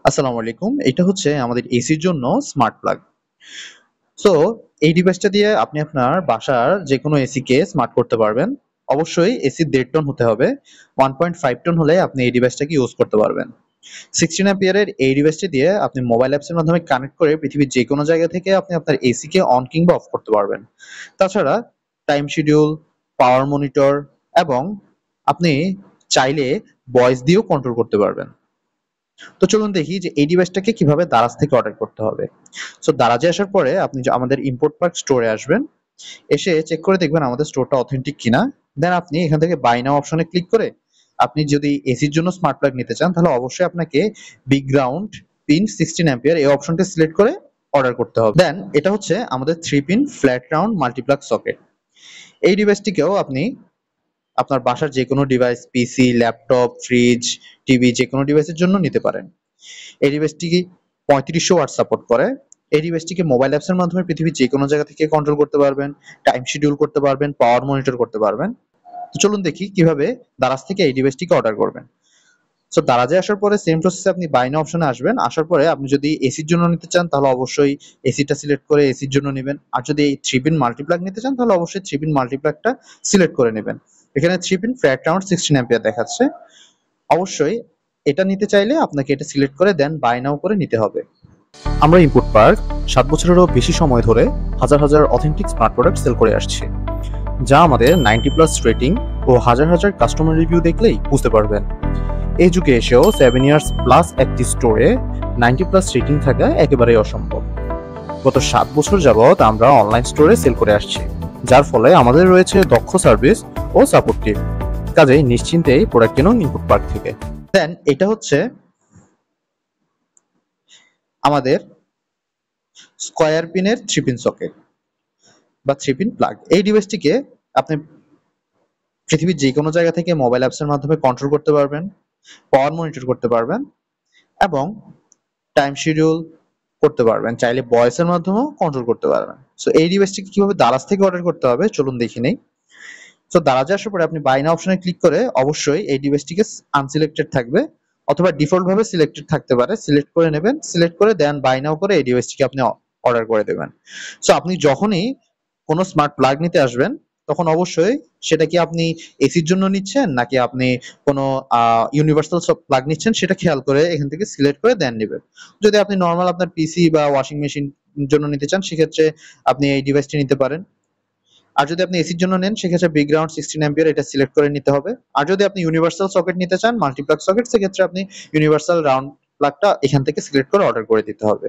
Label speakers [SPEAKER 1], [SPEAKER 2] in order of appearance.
[SPEAKER 1] আসসালামু আলাইকুম। এটা হচ্ছে আমাদের এসির জন্য স্মার্ট প্লাগ। সো এই ডিভাইসটা দিয়ে আপনি আপনার বাসার যেকোনো এসিকে স্মার্ট করতে পারবেন। অবশ্যই এসি ১.৫ টন হতে হবে। 1.5 টন হলে আপনি এই ডিভাইসটাকে ইউজ করতে পারবেন। 16 অ্যাম্পিয়ারের এই ডিভাইসটি দিয়ে আপনি মোবাইল অ্যাপসের মাধ্যমে কানেক্ট করে পৃথিবীর যেকোনো জায়গা থেকে আপনি আপনার এসিকে অন কিংবা অফ করতে পারবেন। তাছাড়া টাইম শিডিউল, পাওয়ার মনিটর এবং আপনি চাইলে ভয়েস দিয়েও কন্ট্রোল করতে পারবেন। তো চলুন দেখি যে এই ডিভাইসটাকে কিভাবে দারাজ থেকে অর্ডার করতে হবে। সো দারাজে আসার পরে আপনি যে আমাদের ইম্পোর্ট পার্ক স্টোরে আসবেন। এসে চেক করে দেখবেন আমাদের স্টোরটা অথেন্টিক কিনা। দেন আপনি এখান থেকে বাই নাও অপশনে ক্লিক করে আপনি যদি এসির জন্য স্মার্ট প্লাগ নিতে চান তাহলে অবশ্যই আপনাকে বিগ গ্রাউন্ড পিন 16 অ্যাম্পিয়ার এই অপশনটা সিলেক্ট করে অর্ডার করতে হবে। দেন এটা হচ্ছে আমাদের 3 pin flat round multiplug socket. এই ডিভাইসটিকেও আপনি আপনার বাসার যেকোনো ডিভাইস পিসি, ল্যাপটপ, ফ্রিজ, টিভি যেকোনো ডিভাইসের জন্য নিতে পারেন। এই ডিভাইসটি ৩৫০০ ওয়াট সাপোর্ট করে। এই ডিভাইসটিকে মোবাইল অ্যাপসের মাধ্যমে পৃথিবীর যেকোনো জায়গা থেকে কন্ট্রোল করতে পারবেন, টাইম শিডিউল করতে পারবেন, পাওয়ার মনিটর করতে পারবেন। তো চলুন দেখি কিভাবে দারাজ থেকে এই ডিভাইসটিকে অর্ডার করবেন। সো দারাজে আসার পরে সেম প্রসেসে আপনি বাই নাও অপশনে আসবেন। আসার পরে আপনি যদি এসির জন্য নিতে চান তাহলে অবশ্যই এসিটা সিলেক্ট করে এসির জন্য নিবেন। আর যদি এই 3 পিন মাল্টিপ্লাগ নিতে চান তাহলে অবশ্যই 3 পিন মাল্টিপ্লাগটা সিলেক্ট করে নিবেন। এখানে 3 পিন ফ্ল্যাট রাউন্ড 16 অ্যাম্পিয়ার দেখাচ্ছে। অবশ্যই এটা নিতে চাইলে আপনাকে এটা সিলেক্ট করে দেন বাই নাও করে নিতে হবে।
[SPEAKER 2] আমরা ইনপুট পার্ক ৭ বছরেরও বেশি সময় ধরে হাজার হাজার অথেন্টিক স্মার্ট প্রোডাক্ট সেল করে আসছি, যা আমাদের 90+ রেটিং ও হাজার হাজার কাস্টমার রিভিউ দেখলেই বুঝতে পারবেন। এই যুগে এসেও 7 ইয়ার্স প্লাস একটি স্টোরে 90+ রেটিং থাকা একেবারেই অসম্ভব। গত ৭ বছর যাবৎ আমরা অনলাইন স্টোরে সেল করে আসছি, যার ফলে আমাদের রয়েছে দক্ষ সার্ভিস ও সাপোর্ট টিম। কাজেই নিশ্চিন্তেই প্রোডাক্ট কিনুন ইনপুট পার্ক থেকে।
[SPEAKER 1] দেন এটা হচ্ছে আমাদের স্কয়ার পিনের 3 পিন সকেট বা 3 পিন প্লাগ। এই ডিভাইসটিকে আপনি পৃথিবীর যেকোনো জায়গা থেকে মোবাইল অ্যাপসের মাধ্যমে কন্ট্রোল করতে পারবেন, পাওয়ার মনিটর করতে পারবেন এবং টাইম শিডিউল করতে পারবেন। চাইলে ভয়েসের মাধ্যমেও কন্ট্রোল করতে পারবেন। সো এই ডিভাইসটিকে কিভাবে দারাজ থেকে অর্ডার করতে হবে চলুন দেখে নেই। সো দারাজে আসার পরে আপনি বাই নাও অপশনে ক্লিক করে অবশ্যই এই ডিভাইসটিকে আনসিলেক্টেড থাকবে অথবা ডিফল্ট ভাবে সিলেক্টেড থাকতে পারে, সিলেক্ট করে নেবেন। সিলেক্ট করে দেন বাই নাও করে এই ডিভাইসটিকে আপনি অর্ডার করে দেবেন। সো আপনি যখনই কোনো স্মার্ট প্লাগ নিতে আসবেন তখন অবশ্যই সেটা কি আপনি এসির জন্য নিচ্ছেন নাকি আপনি কোনো ইউনিভার্সাল প্লাগ নিচ্ছেন সেটা খেয়াল করে এখান থেকে সিলেক্ট করে দেন নেবেন। যদি আপনি নর্মাল আপনার পিসি বা ওয়াশিং মেশিন জন্য নিতে চান সেক্ষেত্রে আপনি এই ডিভাইসটি নিতে পারেন। আর যদি আপনি এসির জন্য নেন সেক্ষেত্রে বিগ গ্রাউন্ড 16 অ্যাম্পিয়ার এটা সিলেক্ট করে নিতে হবে। আর যদি আপনি ইউনিভার্সাল সকেট নিতে চান মাল্টিপ্লাগ সকেট সেক্ষেত্রে আপনি ইউনিভার্সাল রাউন্ড প্লাগটা এখান থেকে সিলেক্ট করে অর্ডার করে দিতে হবে।